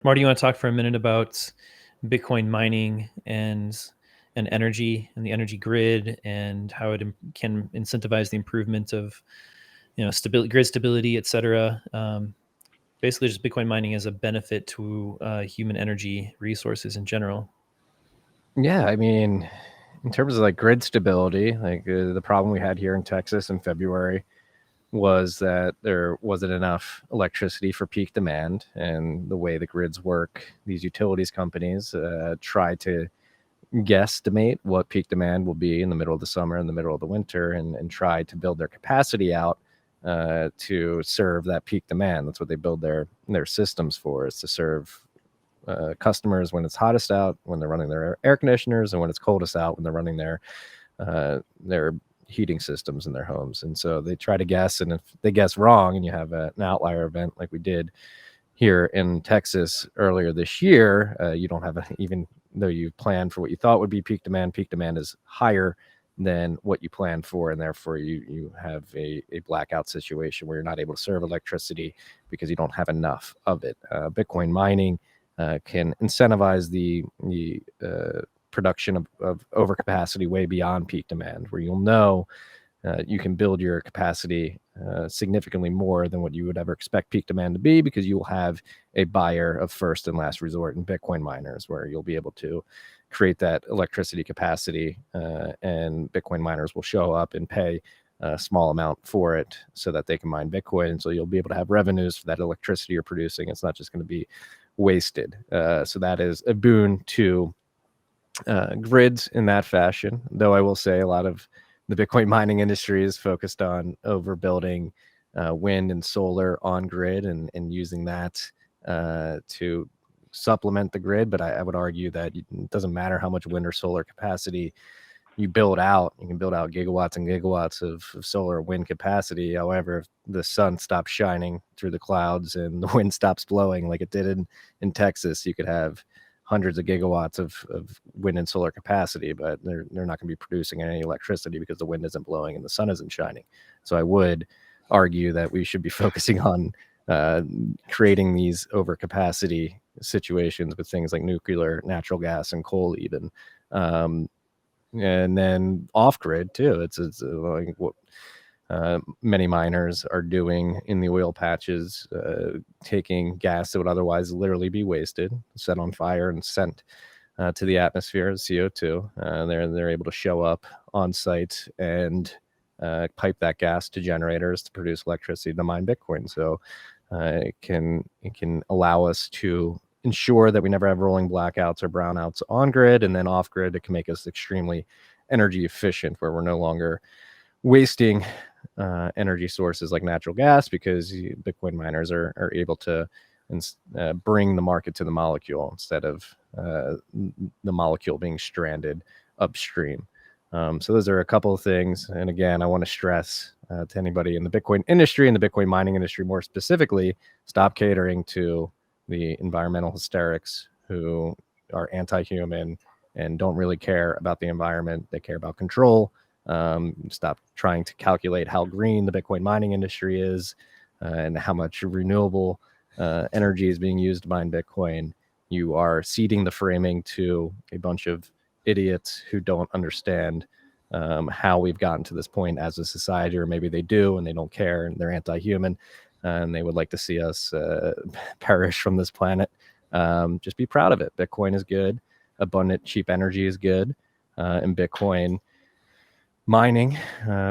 Marty, you want to talk for a minute about Bitcoin mining and energy and the energy grid and how it can incentivize the improvement of stability, grid stability, et cetera. Basically, just Bitcoin mining as a benefit to human energy resources in general. Yeah, I mean, in terms of like grid stability, like the problem we had here in Texas in February was that there wasn't enough electricity for peak demand. And the way the grids work, these utilities companies try to guesstimate what peak demand will be in the middle of the summer, in the middle of the winter, and try to build their capacity out to serve that peak demand. That's what they build their systems for, is to serve customers when it's hottest out, when they're running their air conditioners, and when it's coldest out, when they're running their heating systems in their homes. And so they try to guess, and if they guess wrong, and you have an outlier event like we did here in Texas earlier this year, you don't have even though you planned for what you thought would be peak demand is higher than what you planned for, and therefore you have a blackout situation where you're not able to serve electricity because you don't have enough of it. Bitcoin mining can incentivize the production of overcapacity way beyond peak demand, where you'll know you can build your capacity significantly more than what you would ever expect peak demand to be, because you will have a buyer of first and last resort in Bitcoin miners, where you'll be able to create that electricity capacity, and Bitcoin miners will show up and pay a small amount for it so that they can mine Bitcoin. And so you'll be able to have revenues for that electricity you're producing. It's not just going to be wasted. So that is a boon to grids in that fashion. Though I will say a lot of the Bitcoin mining industry is focused on overbuilding wind and solar on grid and using that to supplement the grid. But I would argue that it doesn't matter how much wind or solar capacity you build out. You can build out gigawatts and gigawatts of solar or wind capacity. However, if the sun stops shining through the clouds and the wind stops blowing like it did in Texas, you could have hundreds of gigawatts of wind and solar capacity, but they're not going to be producing any electricity because the wind isn't blowing and the sun isn't shining. So I would argue that we should be focusing on creating these overcapacity situations with things like nuclear, natural gas, and coal even. And then off grid too. It's like what many miners are doing in the oil patches, taking gas that would otherwise literally be wasted, set on fire, and sent to the atmosphere as CO2. They're able to show up on site and pipe that gas to generators to produce electricity to mine Bitcoin. So it can allow us to ensure that we never have rolling blackouts or brownouts on grid, and then off grid it can make us extremely energy efficient, where we're no longer wasting energy sources like natural gas, because Bitcoin miners are able to bring the market to the molecule instead of the molecule being stranded upstream. So those are a couple of things. And again, I want to stress to anybody in the Bitcoin industry and the Bitcoin mining industry more specifically, stop catering to the environmental hysterics who are anti-human and don't really care about the environment. They care about control. Stop trying to calculate how green the Bitcoin mining industry is and how much renewable energy is being used to mine Bitcoin. You are ceding the framing to a bunch of idiots who don't understand how we've gotten to this point as a society, or maybe they do and they don't care and they're anti-human and they would like to see us perish from this planet. Just be proud of it. Bitcoin is good. Abundant, cheap energy is good. And Bitcoin mining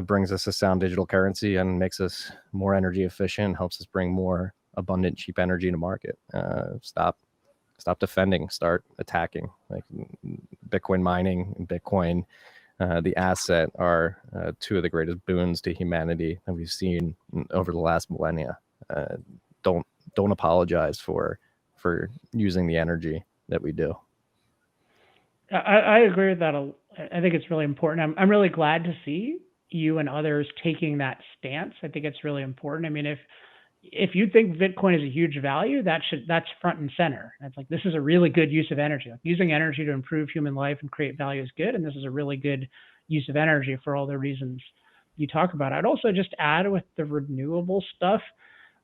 brings us a sound digital currency and makes us more energy efficient, helps us bring more abundant, cheap energy to market. Stop defending, start attacking. Like Bitcoin mining and Bitcoin, the asset, are two of the greatest boons to humanity that we've seen over the last millennia. Don't apologize for using the energy that we do. I agree with that. I think it's really important. I'm really glad to see you and others taking that stance. I think it's really important. I mean, if you think Bitcoin is a huge value, that's front and center. It's like, this is a really good use of energy. Like, using energy to improve human life and create value is good, and this is a really good use of energy for all the reasons you talk about. I'd also just add with the renewable stuff,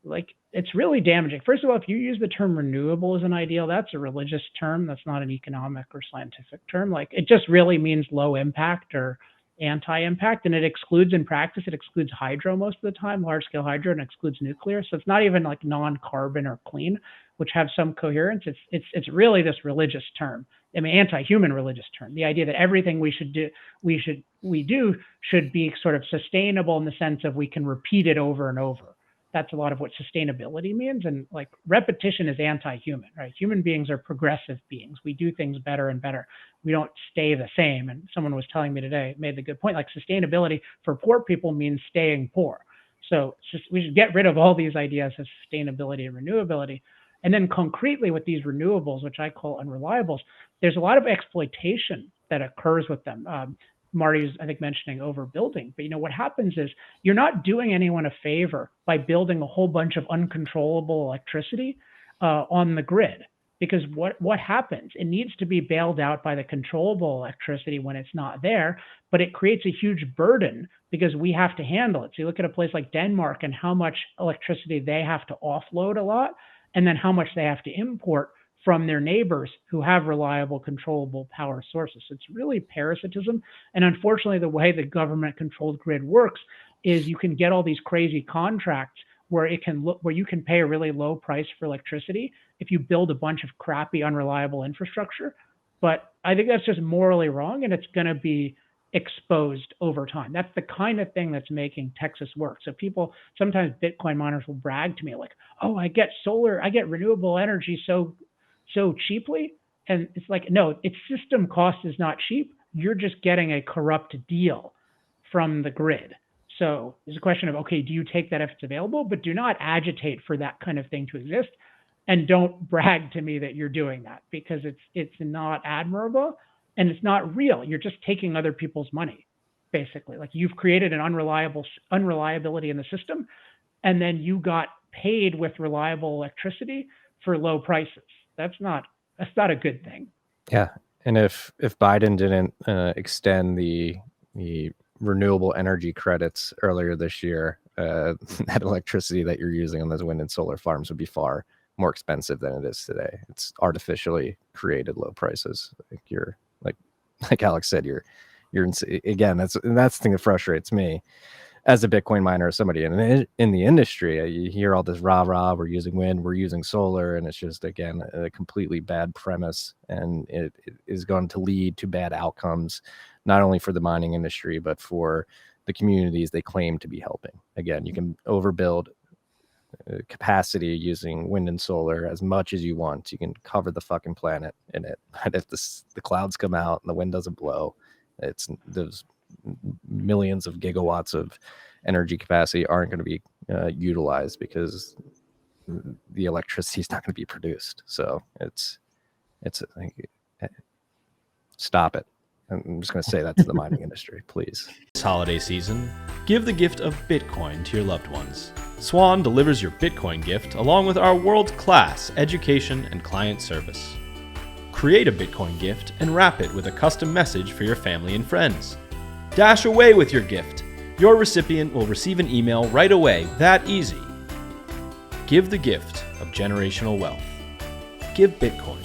like, it's really damaging. First of all, if you use the term renewable as an ideal, that's a religious term. That's not an economic or scientific term. Like, it just really means low impact or anti-impact, and it excludes, in practice, it excludes hydro most of the time, large-scale hydro, and excludes nuclear. So it's not even like non-carbon or clean, which have some coherence. It's really this religious term. I mean, anti-human religious term. The idea that everything we do should be sort of sustainable in the sense of we can repeat it over and over. That's a lot of what sustainability means. And like, repetition is anti-human, right? Human beings are progressive beings. We do things better and better. We don't stay the same. And someone was telling me today, made the good point, like, sustainability for poor people means staying poor. So we should get rid of all these ideas of sustainability and renewability. And then concretely with these renewables, which I call unreliables, there's a lot of exploitation that occurs with them. Marty's, I think, mentioning overbuilding. But what happens is you're not doing anyone a favor by building a whole bunch of uncontrollable electricity on the grid. Because what happens? It needs to be bailed out by the controllable electricity when it's not there, but it creates a huge burden because we have to handle it. So you look at a place like Denmark and how much electricity they have to offload a lot, and then how much they have to import from their neighbors who have reliable, controllable power sources. So it's really parasitism. And unfortunately, the way the government-controlled grid works is you can get all these crazy contracts where you can pay a really low price for electricity if you build a bunch of crappy, unreliable infrastructure. But I think that's just morally wrong, and it's going to be exposed over time. That's the kind of thing that's making Texas work. So sometimes Bitcoin miners will brag to me like, oh, I get renewable energy so cheaply. And it's like, no, its system cost is not cheap. You're just getting a corrupt deal from the grid. So it's a question of, okay, do you take that if it's available? But do not agitate for that kind of thing to exist. And don't brag to me that you're doing that, because it's not admirable and it's not real. You're just taking other people's money, basically. Like, you've created an unreliability in the system, and then you got paid with reliable electricity for low prices. That's not a good thing. Yeah. And if Biden didn't extend the renewable energy credits earlier this year, that electricity that you're using on those wind and solar farms would be far more expensive than it is today. It's artificially created low prices. Like Alex said, you're again, that's the thing that frustrates me as a Bitcoin miner, as somebody in the industry. You hear all this rah, we're using wind, we're using solar, and it's just, again, a completely bad premise, and it is going to lead to bad outcomes, not only for the mining industry, but for the communities they claim to be helping. Again, you can overbuild capacity using wind and solar as much as you want. You can cover the fucking planet in it. And if the clouds come out and the wind doesn't blow, those millions of gigawatts of energy capacity aren't going to be utilized because the electricity is not going to be produced. So stop it. I'm just going to say that to the mining industry, please. This holiday season, give the gift of Bitcoin to your loved ones. Swan delivers your Bitcoin gift along with our world-class education and client service. Create a Bitcoin gift and wrap it with a custom message for your family and friends. Dash away with your gift. Your recipient will receive an email right away, that easy. Give the gift of generational wealth. Give Bitcoin.